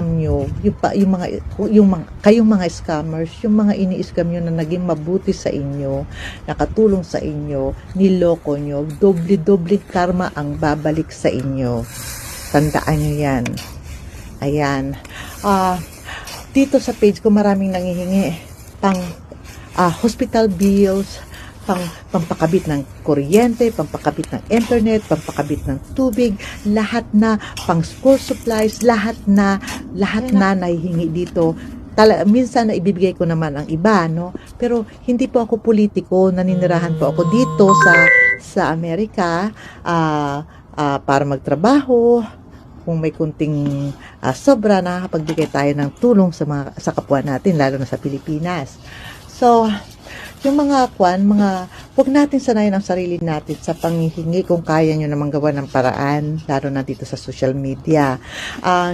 nyo, kayong mga scammers, yung mga ini-scam nyo na naging mabuti sa inyo, nakatulong sa inyo, niloko nyo, doble-doble karma ang babalik sa inyo. Tandaan nyo yan. Ayan. Dito sa page ko maraming nangihingi pang hospital bills, pampakabit ng kuryente, pampakabit ng internet, pampakabit ng tubig, lahat na pang school supplies, lahat na nahihingi dito. Minsan na ibibigay ko naman ang iba, no? Pero hindi po ako politiko, naninirahan po ako dito sa Amerika para magtrabaho. Kung may kunting sobra, nakakapagbigay tayo ng tulong sa kapwa natin, lalo na sa Pilipinas. So, yung huwag natin sanayin ang sarili natin sa panghihingi kung kaya nyo namang gawa ng paraan, lalo na dito sa social media.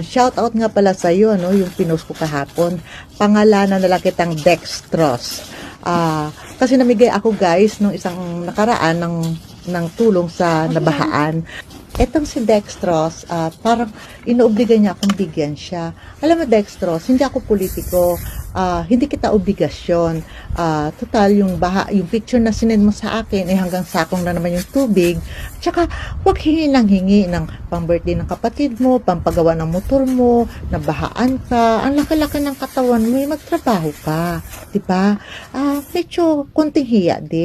Shout out nga pala sa iyo, no, yung pinost ko kahapon. Pangalanan na lang kitang Dextrose. Kasi namigay ako guys nung isang nakaraan ng tulong sa nabahaan. Etong si Dextrose, parang inoobliga niya akong bigyan siya. Alam mo Dextrose, hindi ako politiko, hindi kita obligasyon. Total, yung picture na sinend mo sa akin, hanggang sakong na naman yung tubig. Tsaka, huwag hingi ng pang-birthday ng kapatid mo, pampagawa ng motor mo, nabahaan ka, ang laki-laki ng katawan mo, magtrabaho ka. Diba? Medyo konting hiya din.